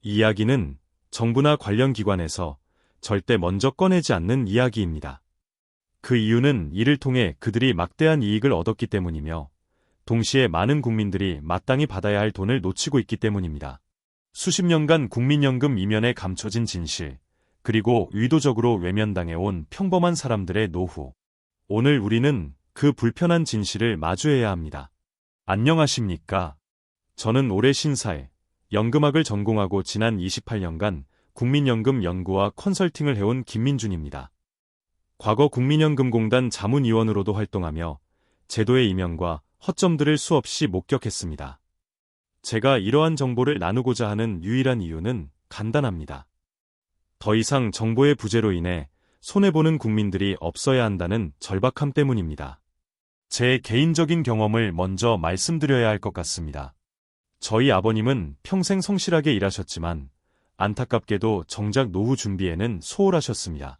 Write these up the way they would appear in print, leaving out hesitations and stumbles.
이 이야기는 정부나 관련 기관에서 절대 먼저 꺼내지 않는 이야기입니다. 그 이유는 이를 통해 그들이 막대한 이익을 얻었기 때문이며 동시에 많은 국민들이 마땅히 받아야 할 돈을 놓치고 있기 때문입니다. 수십 년간 국민연금 이면에 감춰진 진실, 그리고 의도적으로 외면당해온 평범한 사람들의 노후. 오늘 우리는 그 불편한 진실을 마주해야 합니다. 안녕하십니까? 저는 올해 신사에 연금학을 전공하고 지난 28년간 국민연금 연구와 컨설팅을 해온 김민준입니다. 과거 국민연금공단 자문위원으로도 활동하며 제도의 이면과 허점들을 수없이 목격했습니다. 제가 이러한 정보를 나누고자 하는 유일한 이유는 간단합니다. 더 이상 정보의 부재로 인해 손해보는 국민들이 없어야 한다는 절박함 때문입니다. 제 개인적인 경험을 먼저 말씀드려야 할 것 같습니다. 저희 아버님은 평생 성실하게 일하셨지만 안타깝게도 정작 노후 준비에는 소홀하셨습니다.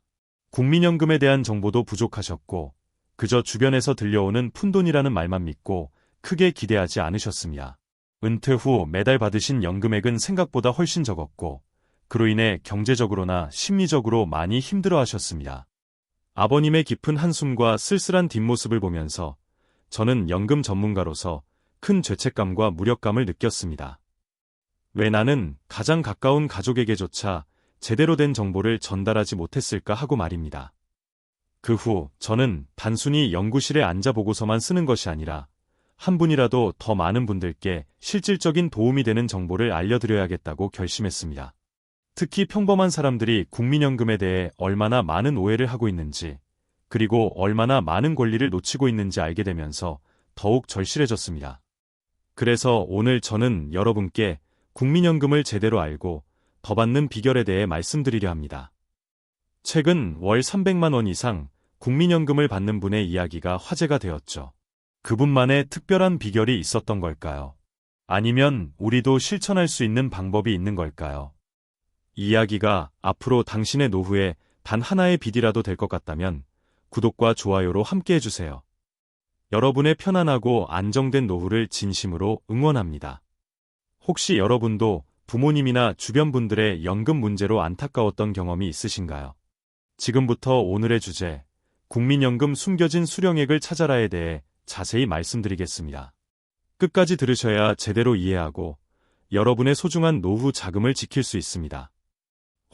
국민연금에 대한 정보도 부족하셨고 그저 주변에서 들려오는 푼돈이라는 말만 믿고 크게 기대하지 않으셨습니다. 은퇴 후 매달 받으신 연금액은 생각보다 훨씬 적었고 그로 인해 경제적으로나 심리적으로 많이 힘들어하셨습니다. 아버님의 깊은 한숨과 쓸쓸한 뒷모습을 보면서 저는 연금 전문가로서 큰 죄책감과 무력감을 느꼈습니다. 왜 나는 가장 가까운 가족에게조차 제대로 된 정보를 전달하지 못했을까 하고 말입니다. 그 후 저는 단순히 연구실에 앉아 보고서만 쓰는 것이 아니라 한 분이라도 더 많은 분들께 실질적인 도움이 되는 정보를 알려드려야겠다고 결심했습니다. 특히 평범한 사람들이 국민연금에 대해 얼마나 많은 오해를 하고 있는지, 그리고 얼마나 많은 권리를 놓치고 있는지 알게 되면서 더욱 절실해졌습니다. 그래서 오늘 저는 여러분께 국민연금을 제대로 알고 더 받는 비결에 대해 말씀드리려 합니다. 최근 월 300만 원 이상 국민연금을 받는 분의 이야기가 화제가 되었죠. 그분만의 특별한 비결이 있었던 걸까요? 아니면 우리도 실천할 수 있는 방법이 있는 걸까요? 이 이야기가 앞으로 당신의 노후에 단 하나의 빛이라도 될 것 같다면 구독과 좋아요로 함께 해주세요. 여러분의 편안하고 안정된 노후를 진심으로 응원합니다. 혹시 여러분도 부모님이나 주변 분들의 연금 문제로 안타까웠던 경험이 있으신가요? 지금부터 오늘의 주제, 국민연금 숨겨진 수령액을 찾아라에 대해 자세히 말씀드리겠습니다. 끝까지 들으셔야 제대로 이해하고 여러분의 소중한 노후 자금을 지킬 수 있습니다.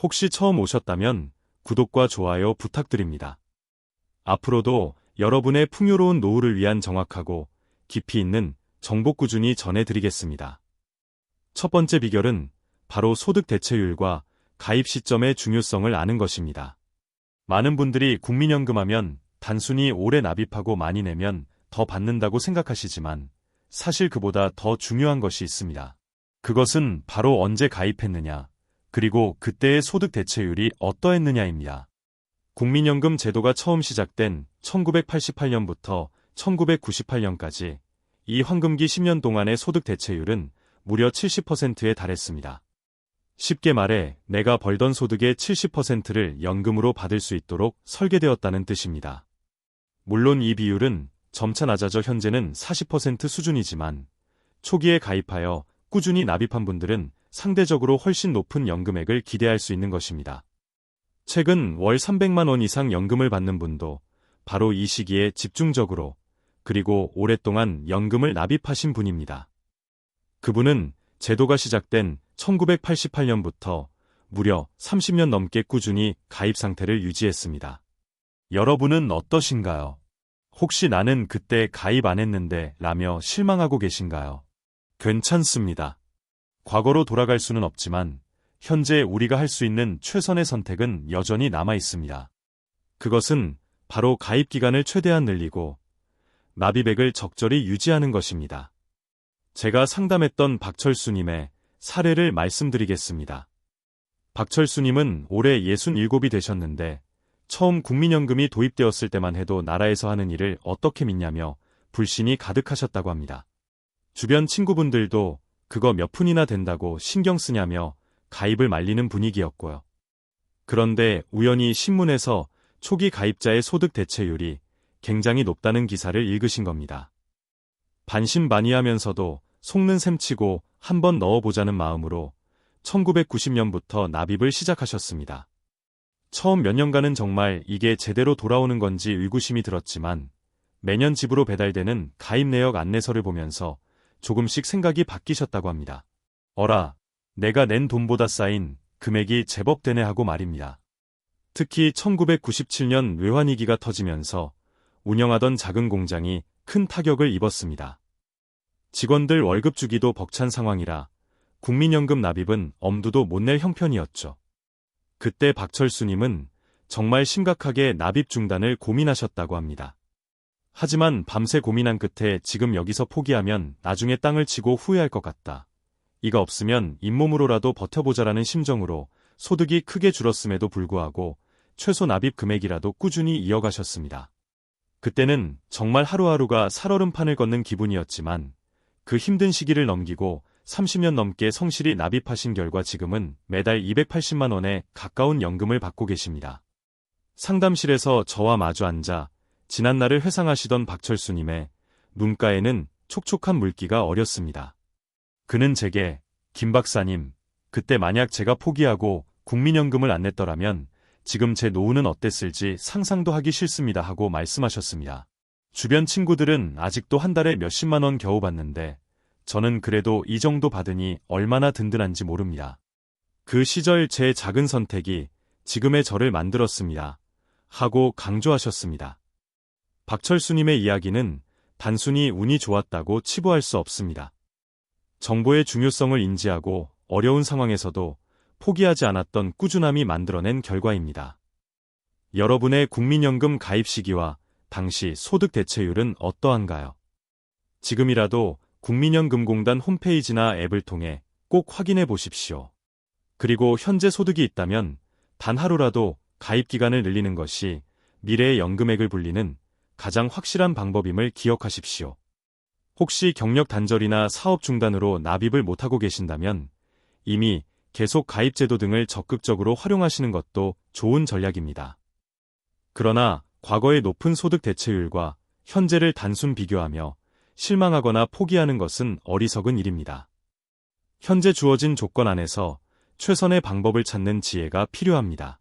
혹시 처음 오셨다면 구독과 좋아요 부탁드립니다. 앞으로도 여러분의 풍요로운 노후를 위한 정확하고 깊이 있는 정보 꾸준히 전해드리겠습니다. 첫 번째 비결은 바로 소득 대체율과 가입 시점의 중요성을 아는 것입니다. 많은 분들이 국민연금 하면 단순히 오래 납입하고 많이 내면 더 받는다고 생각하시지만 사실 그보다 더 중요한 것이 있습니다. 그것은 바로 언제 가입했느냐, 그리고 그때의 소득 대체율이 어떠했느냐입니다. 국민연금 제도가 처음 시작된 1988년부터 1998년까지 이 황금기 10년 동안의 소득 대체율은 무려 70%에 달했습니다. 쉽게 말해 내가 벌던 소득의 70%를 연금으로 받을 수 있도록 설계되었다는 뜻입니다. 물론 이 비율은 점차 낮아져 현재는 40% 수준이지만 초기에 가입하여 꾸준히 납입한 분들은 상대적으로 훨씬 높은 연금액을 기대할 수 있는 것입니다. 최근 월 300만 원 이상 연금을 받는 분도 바로 이 시기에 집중적으로 그리고 오랫동안 연금을 납입하신 분입니다. 그분은 제도가 시작된 1988년부터 무려 30년 넘게 꾸준히 가입 상태를 유지했습니다. 여러분은 어떠신가요? 혹시 나는 그때 가입 안 했는데 라며 실망하고 계신가요? 괜찮습니다. 과거로 돌아갈 수는 없지만 현재 우리가 할 수 있는 최선의 선택은 여전히 남아 있습니다. 그것은 바로 가입 기간을 최대한 늘리고 납입액을 적절히 유지하는 것입니다. 제가 상담했던 박철수님의 사례를 말씀드리겠습니다. 박철수님은 올해 67이 되셨는데 처음 국민연금이 도입되었을 때만 해도 나라에서 하는 일을 어떻게 믿냐며 불신이 가득하셨다고 합니다. 주변 친구분들도 그거 몇 푼이나 된다고 신경 쓰냐며 가입을 말리는 분위기였고요. 그런데 우연히 신문에서 초기 가입자의 소득 대체율이 굉장히 높다는 기사를 읽으신 겁니다. 반신반의하면서도 속는 셈치고 한번 넣어보자는 마음으로 1990년부터 납입을 시작하셨습니다. 처음 몇 년간은 정말 이게 제대로 돌아오는 건지 의구심이 들었지만 매년 집으로 배달되는 가입 내역 안내서를 보면서 조금씩 생각이 바뀌셨다고 합니다. 어라, 내가 낸 돈보다 쌓인 금액이 제법 되네 하고 말입니다. 특히 1997년 외환위기가 터지면서 운영하던 작은 공장이 큰 타격을 입었습니다. 직원들 월급 주기도 벅찬 상황이라 국민연금 납입은 엄두도 못 낼 형편이었죠. 그때 박철수님은 정말 심각하게 납입 중단을 고민하셨다고 합니다. 하지만 밤새 고민한 끝에 지금 여기서 포기하면 나중에 땅을 치고 후회할 것 같다. 이가 없으면 잇몸으로라도 버텨보자라는 심정으로 소득이 크게 줄었음에도 불구하고 최소 납입 금액이라도 꾸준히 이어가셨습니다. 그때는 정말 하루하루가 살얼음판을 걷는 기분이었지만 그 힘든 시기를 넘기고 30년 넘게 성실히 납입하신 결과 지금은 매달 280만 원에 가까운 연금을 받고 계십니다. 상담실에서 저와 마주 앉아 지난날을 회상하시던 박철수님의 눈가에는 촉촉한 물기가 어렸습니다. 그는 제게 김 박사님, 그때 만약 제가 포기하고 국민연금을 안 냈더라면 지금 제 노후는 어땠을지 상상도 하기 싫습니다 하고 말씀하셨습니다. 주변 친구들은 아직도 한 달에 몇십만 원 겨우 받는데 저는 그래도 이 정도 받으니 얼마나 든든한지 모릅니다. 그 시절 제 작은 선택이 지금의 저를 만들었습니다. 하고 강조하셨습니다. 박철수님의 이야기는 단순히 운이 좋았다고 치부할 수 없습니다. 정보의 중요성을 인지하고 어려운 상황에서도 포기하지 않았던 꾸준함이 만들어낸 결과입니다. 여러분의 국민연금 가입 시기와 당시 소득 대체율은 어떠한가요? 지금이라도 국민연금공단 홈페이지나 앱을 통해 꼭 확인해 보십시오. 그리고 현재 소득이 있다면 단 하루라도 가입 기간을 늘리는 것이 미래의 연금액을 불리는 가장 확실한 방법임을 기억하십시오. 혹시 경력 단절이나 사업 중단으로 납입을 못하고 계신다면 이미 계속 가입 제도 등을 적극적으로 활용하시는 것도 좋은 전략입니다. 그러나 과거의 높은 소득 대체율과 현재를 단순 비교하며 실망하거나 포기하는 것은 어리석은 일입니다. 현재 주어진 조건 안에서 최선의 방법을 찾는 지혜가 필요합니다.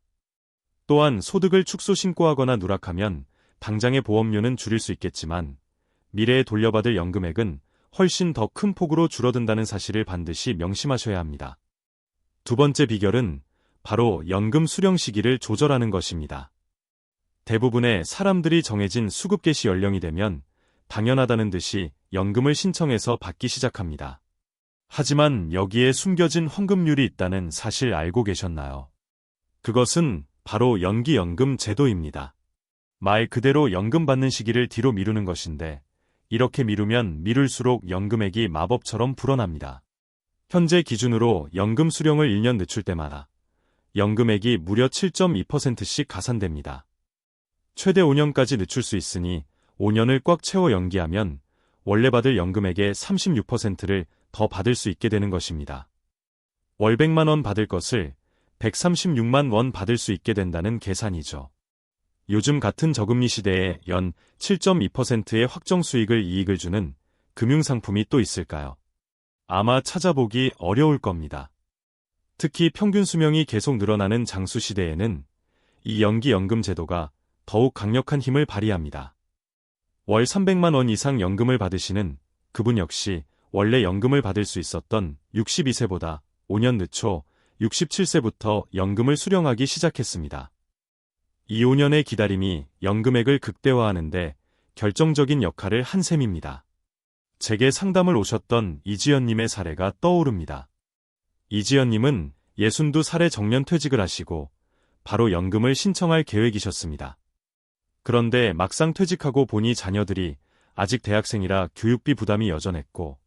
또한 소득을 축소 신고하거나 누락하면 당장의 보험료는 줄일 수 있겠지만 미래에 돌려받을 연금액은 훨씬 더 큰 폭으로 줄어든다는 사실을 반드시 명심하셔야 합니다. 두 번째 비결은 바로 연금 수령 시기를 조절하는 것입니다. 대부분의 사람들이 정해진 수급 개시 연령이 되면 당연하다는 듯이 연금을 신청해서 받기 시작합니다. 하지만 여기에 숨겨진 환급률이 있다는 사실 알고 계셨나요? 그것은 바로 연기연금 제도입니다. 말 그대로 연금 받는 시기를 뒤로 미루는 것인데 이렇게 미루면 미룰수록 연금액이 마법처럼 불어납니다. 현재 기준으로 연금 수령을 1년 늦출 때마다 연금액이 무려 7.2%씩 가산됩니다. 최대 5년까지 늦출 수 있으니 5년을 꽉 채워 연기하면 원래 받을 연금액의 36%를 더 받을 수 있게 되는 것입니다. 월 100만 원 받을 것을 136만 원 받을 수 있게 된다는 계산이죠. 요즘 같은 저금리 시대에 연 7.2%의 확정 수익을 이익을 주는 금융상품이 또 있을까요? 아마 찾아보기 어려울 겁니다. 특히 평균 수명이 계속 늘어나는 장수 시대에는 이 연기연금 제도가 더욱 강력한 힘을 발휘합니다. 월 300만 원 이상 연금을 받으시는 그분 역시 원래 연금을 받을 수 있었던 62세보다 5년 늦춰 67세부터 연금을 수령하기 시작했습니다. 이 5년의 기다림이 연금액을 극대화하는데 결정적인 역할을 한 셈입니다. 제게 상담을 오셨던 이지연님의 사례가 떠오릅니다. 이지연님은 62살에 정년 퇴직을 하시고 바로 연금을 신청할 계획이셨습니다. 그런데 막상 퇴직하고 보니 자녀들이 아직 대학생이라 교육비 부담이 여전했고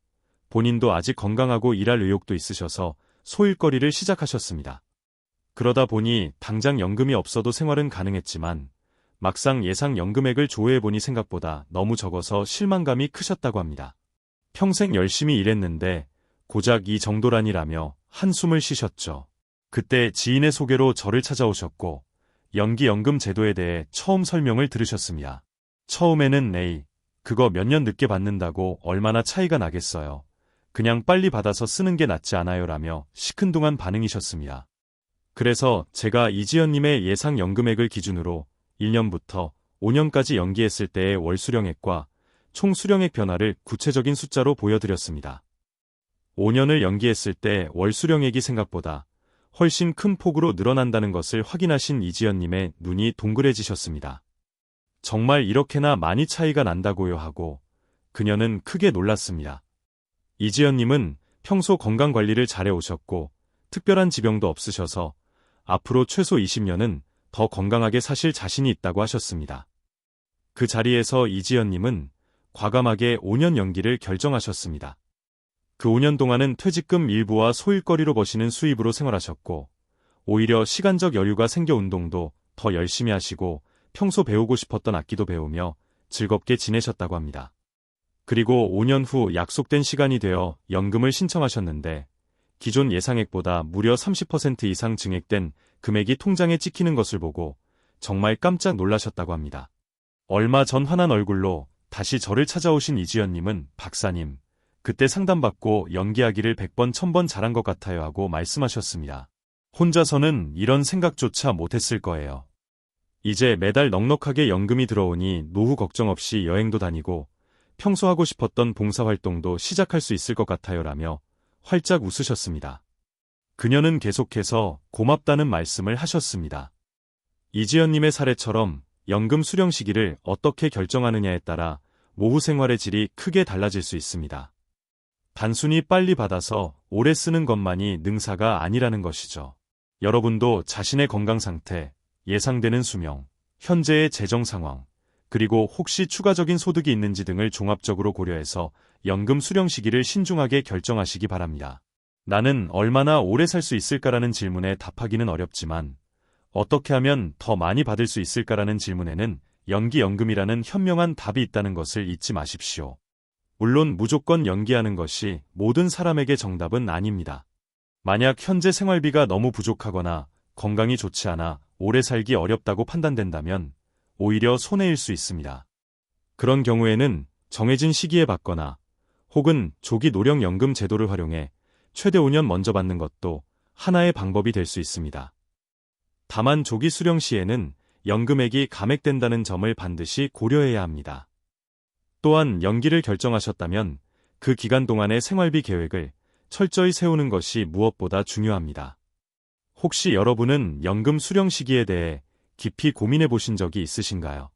본인도 아직 건강하고 일할 의욕도 있으셔서 소일거리를 시작하셨습니다. 그러다 보니 당장 연금이 없어도 생활은 가능했지만 막상 예상 연금액을 조회해보니 생각보다 너무 적어서 실망감이 크셨다고 합니다. 평생 열심히 일했는데 고작 이 정도라니라며 한숨을 쉬셨죠. 그때 지인의 소개로 저를 찾아오셨고 연기연금 제도에 대해 처음 설명을 들으셨습니다. 처음에는 에이, 그거 몇 년 늦게 받는다고 얼마나 차이가 나겠어요. 그냥 빨리 받아서 쓰는 게 낫지 않아요? 라며 시큰둥한 반응이셨습니다. 그래서 제가 이지연님의 예상 연금액을 기준으로 1년부터 5년까지 연기했을 때의 월 수령액과 총 수령액 변화를 구체적인 숫자로 보여드렸습니다. 5년을 연기했을 때 월 수령액이 생각보다 훨씬 큰 폭으로 늘어난다는 것을 확인하신 이지연님의 눈이 동그래지셨습니다. 정말 이렇게나 많이 차이가 난다고요? 하고 그녀는 크게 놀랐습니다. 이지연님은 평소 건강관리를 잘해오셨고 특별한 지병도 없으셔서 앞으로 최소 20년은 더 건강하게 사실 자신이 있다고 하셨습니다. 그 자리에서 이지연님은 과감하게 5년 연기를 결정하셨습니다. 그 5년 동안은 퇴직금 일부와 소일거리로 버시는 수입으로 생활하셨고 오히려 시간적 여유가 생겨 운동도 더 열심히 하시고 평소 배우고 싶었던 악기도 배우며 즐겁게 지내셨다고 합니다. 그리고 5년 후 약속된 시간이 되어 연금을 신청하셨는데 기존 예상액보다 무려 30% 이상 증액된 금액이 통장에 찍히는 것을 보고 정말 깜짝 놀라셨다고 합니다. 얼마 전 환한 얼굴로 다시 저를 찾아오신 이지연님은 박사님, 그때 상담받고 연기하기를 100번 1000번 잘한 것 같아요 하고 말씀하셨습니다. 혼자서는 이런 생각조차 못했을 거예요. 이제 매달 넉넉하게 연금이 들어오니 노후 걱정 없이 여행도 다니고 평소 하고 싶었던 봉사활동도 시작할 수 있을 것 같아요 라며 활짝 웃으셨습니다. 그녀는 계속해서 고맙다는 말씀을 하셨습니다. 이지연님의 사례처럼 연금 수령 시기를 어떻게 결정하느냐에 따라 노후 생활의 질이 크게 달라질 수 있습니다. 단순히 빨리 받아서 오래 쓰는 것만이 능사가 아니라는 것이죠. 여러분도 자신의 건강 상태, 예상되는 수명, 현재의 재정 상황, 그리고 혹시 추가적인 소득이 있는지 등을 종합적으로 고려해서 연금 수령 시기를 신중하게 결정하시기 바랍니다. 나는 얼마나 오래 살 수 있을까라는 질문에 답하기는 어렵지만 어떻게 하면 더 많이 받을 수 있을까라는 질문에는 연기연금이라는 현명한 답이 있다는 것을 잊지 마십시오. 물론 무조건 연기하는 것이 모든 사람에게 정답은 아닙니다. 만약 현재 생활비가 너무 부족하거나 건강이 좋지 않아 오래 살기 어렵다고 판단된다면 오히려 손해일 수 있습니다. 그런 경우에는 정해진 시기에 받거나 혹은 조기 노령연금 제도를 활용해 최대 5년 먼저 받는 것도 하나의 방법이 될 수 있습니다. 다만 조기 수령 시에는 연금액이 감액된다는 점을 반드시 고려해야 합니다. 또한 연기를 결정하셨다면 그 기간 동안의 생활비 계획을 철저히 세우는 것이 무엇보다 중요합니다. 혹시 여러분은 연금 수령 시기에 대해 깊이 고민해 보신 적이 있으신가요?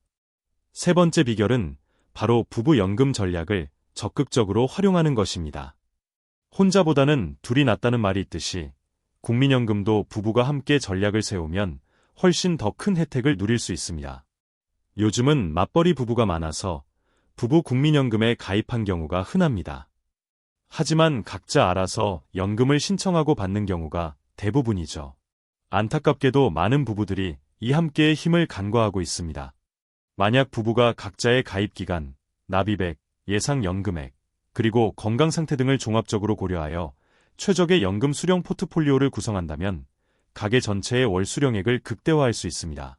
세 번째 비결은 바로 부부 연금 전략을 적극적으로 활용하는 것입니다. 혼자보다는 둘이 낫다는 말이 있듯이 국민연금도 부부가 함께 전략을 세우면 훨씬 더 큰 혜택을 누릴 수 있습니다. 요즘은 맞벌이 부부가 많아서 부부 국민연금에 가입한 경우가 흔합니다. 하지만 각자 알아서 연금을 신청하고 받는 경우가 대부분이죠. 안타깝게도 많은 부부들이 이 함께의 힘을 간과하고 있습니다. 만약 부부가 각자의 가입기간, 납입액, 예상연금액, 그리고 건강상태 등을 종합적으로 고려하여 최적의 연금 수령 포트폴리오를 구성한다면 가계 전체의 월 수령액을 극대화할 수 있습니다.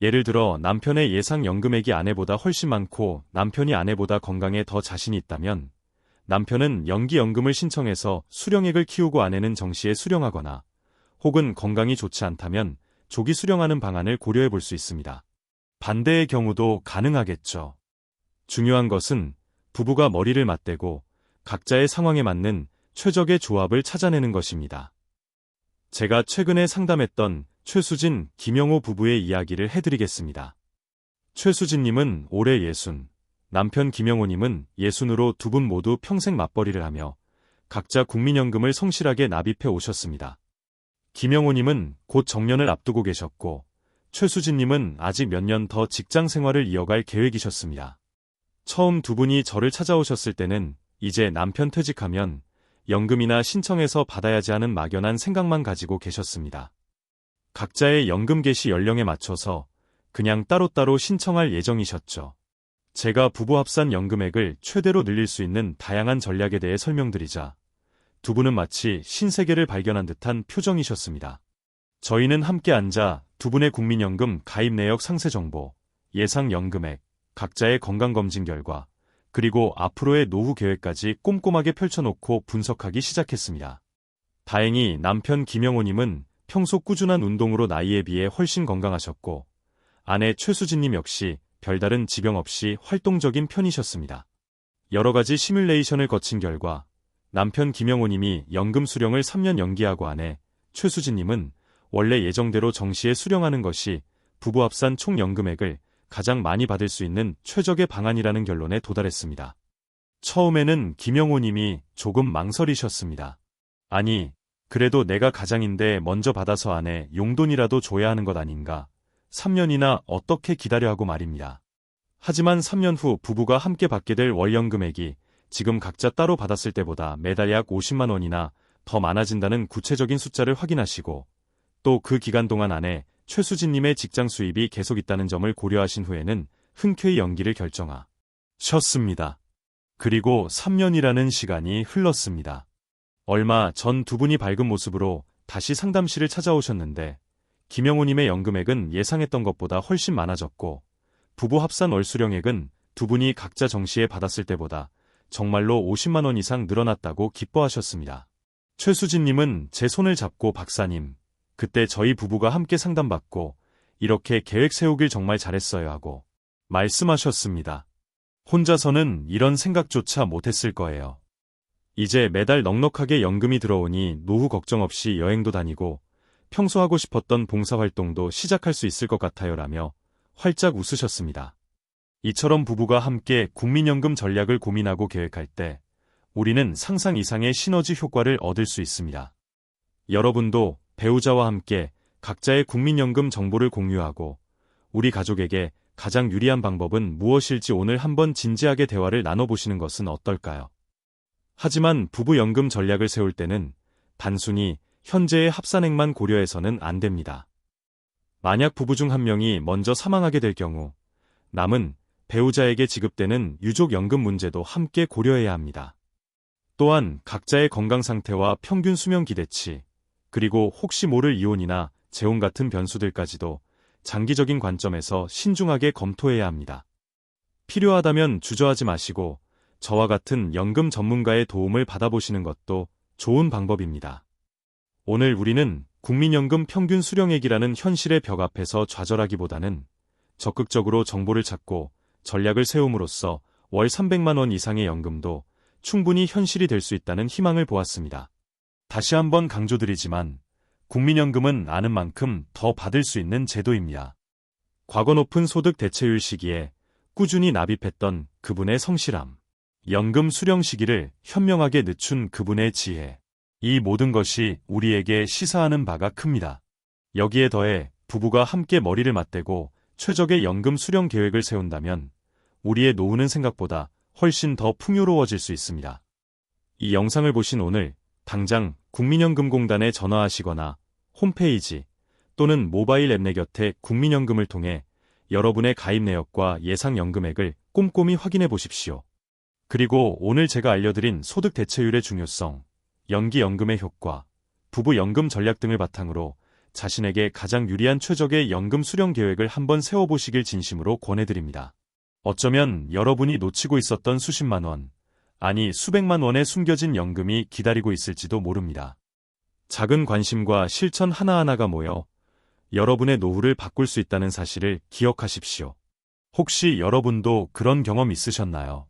예를 들어 남편의 예상연금액이 아내보다 훨씬 많고 남편이 아내보다 건강에 더 자신이 있다면 남편은 연기연금을 신청해서 수령액을 키우고 아내는 정시에 수령하거나 혹은 건강이 좋지 않다면 조기 수령하는 방안을 고려해 볼 수 있습니다. 반대의 경우도 가능하겠죠. 중요한 것은 부부가 머리를 맞대고 각자의 상황에 맞는 최적의 조합을 찾아내는 것입니다. 제가 최근에 상담했던 최수진, 김영호 부부의 이야기를 해드리겠습니다. 최수진님은 올해 60, 남편 김영호님은 60으로 두 분 모두 평생 맞벌이를 하며 각자 국민연금을 성실하게 납입해 오셨습니다. 김영호님은 곧 정년을 앞두고 계셨고 최수진님은 아직 몇 년 더 직장 생활을 이어갈 계획이셨습니다. 처음 두 분이 저를 찾아오셨을 때는 이제 남편 퇴직하면 연금이나 신청해서 받아야지 하는 막연한 생각만 가지고 계셨습니다. 각자의 연금 개시 연령에 맞춰서 그냥 따로따로 신청할 예정이셨죠. 제가 부부 합산 연금액을 최대로 늘릴 수 있는 다양한 전략에 대해 설명드리자 두 분은 마치 신세계를 발견한 듯한 표정이셨습니다. 저희는 함께 앉아 두 분의 국민연금 가입 내역 상세 정보, 예상 연금액, 각자의 건강검진 결과, 그리고 앞으로의 노후 계획까지 꼼꼼하게 펼쳐놓고 분석하기 시작했습니다. 다행히 남편 김영호님은 평소 꾸준한 운동으로 나이에 비해 훨씬 건강하셨고, 아내 최수진님 역시 별다른 지병 없이 활동적인 편이셨습니다. 여러 가지 시뮬레이션을 거친 결과 남편 김영호님이 연금 수령을 3년 연기하고 아내 최수진님은 원래 예정대로 정시에 수령하는 것이 부부 합산 총 연금액을 가장 많이 받을 수 있는 최적의 방안이라는 결론에 도달했습니다. 처음에는 김영호님이 조금 망설이셨습니다. 아니, 그래도 내가 가장인데 먼저 받아서 아내 용돈이라도 줘야 하는 것 아닌가? 3년이나 어떻게 기다려 하고 말입니다. 하지만 3년 후 부부가 함께 받게 될 월연금액이 지금 각자 따로 받았을 때보다 매달 약 50만 원이나 더 많아진다는 구체적인 숫자를 확인하시고, 또 그 기간 동안 아내 최수진님의 직장 수입이 계속 있다는 점을 고려하신 후에는 흔쾌히 연기를 결정하셨습니다. 그리고 3년이라는 시간이 흘렀습니다. 얼마 전 두 분이 밝은 모습으로 다시 상담실을 찾아오셨는데, 김영호님의 연금액은 예상했던 것보다 훨씬 많아졌고, 부부 합산 월 수령액은 두 분이 각자 정시에 받았을 때보다 정말로 50만 원 이상 늘어났다고 기뻐하셨습니다. 최수진님은 제 손을 잡고 박사님, 그때 저희 부부가 함께 상담받고 이렇게 계획 세우길 정말 잘했어요 하고 말씀하셨습니다. 혼자서는 이런 생각조차 못했을 거예요. 이제 매달 넉넉하게 연금이 들어오니 노후 걱정 없이 여행도 다니고 평소 하고 싶었던 봉사활동도 시작할 수 있을 것 같아요 라며 활짝 웃으셨습니다. 이처럼 부부가 함께 국민연금 전략을 고민하고 계획할 때 우리는 상상 이상의 시너지 효과를 얻을 수 있습니다. 여러분도 배우자와 함께 각자의 국민연금 정보를 공유하고 우리 가족에게 가장 유리한 방법은 무엇일지 오늘 한번 진지하게 대화를 나눠보시는 것은 어떨까요? 하지만 부부 연금 전략을 세울 때는 단순히 현재의 합산액만 고려해서는 안 됩니다. 만약 부부 중 한 명이 먼저 사망하게 될 경우 남은 배우자에게 지급되는 유족연금 문제도 함께 고려해야 합니다. 또한 각자의 건강 상태와 평균 수명 기대치, 그리고 혹시 모를 이혼이나 재혼 같은 변수들까지도 장기적인 관점에서 신중하게 검토해야 합니다. 필요하다면 주저하지 마시고 저와 같은 연금 전문가의 도움을 받아보시는 것도 좋은 방법입니다. 오늘 우리는 국민연금 평균 수령액이라는 현실의 벽 앞에서 좌절하기보다는 적극적으로 정보를 찾고 전략을 세움으로써 월 300만 원 이상의 연금도 충분히 현실이 될 수 있다는 희망을 보았습니다. 다시 한번 강조드리지만 국민연금은 아는 만큼 더 받을 수 있는 제도입니다. 과거 높은 소득 대체율 시기에 꾸준히 납입했던 그분의 성실함, 연금 수령 시기를 현명하게 늦춘 그분의 지혜, 이 모든 것이 우리에게 시사하는 바가 큽니다. 여기에 더해 부부가 함께 머리를 맞대고 최적의 연금 수령 계획을 세운다면 우리의 노후는 생각보다 훨씬 더 풍요로워질 수 있습니다. 이 영상을 보신 오늘 당장 국민연금공단에 전화하시거나 홈페이지 또는 모바일 앱 내 곁에 국민연금을 통해 여러분의 가입 내역과 예상 연금액을 꼼꼼히 확인해 보십시오. 그리고 오늘 제가 알려드린 소득 대체율의 중요성, 연기연금의 효과, 부부 연금 전략 등을 바탕으로 자신에게 가장 유리한 최적의 연금 수령 계획을 한번 세워보시길 진심으로 권해드립니다. 어쩌면 여러분이 놓치고 있었던 수십만 원, 아니 수백만 원의 숨겨진 연금이 기다리고 있을지도 모릅니다. 작은 관심과 실천 하나하나가 모여 여러분의 노후를 바꿀 수 있다는 사실을 기억하십시오. 혹시 여러분도 그런 경험 있으셨나요?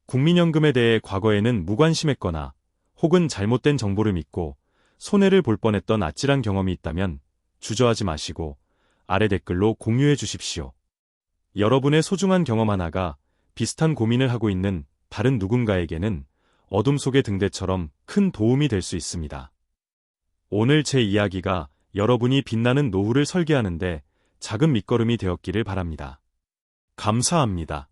국민연금에 대해 과거에는 무관심했거나 혹은 잘못된 정보를 믿고 손해를 볼 뻔했던 아찔한 경험이 있다면 주저하지 마시고 아래 댓글로 공유해 주십시오. 여러분의 소중한 경험 하나가 비슷한 고민을 하고 있는 다른 누군가에게는 어둠 속의 등대처럼 큰 도움이 될 수 있습니다. 오늘 제 이야기가 여러분이 빛나는 노후를 설계하는데 작은 밑거름이 되었기를 바랍니다. 감사합니다.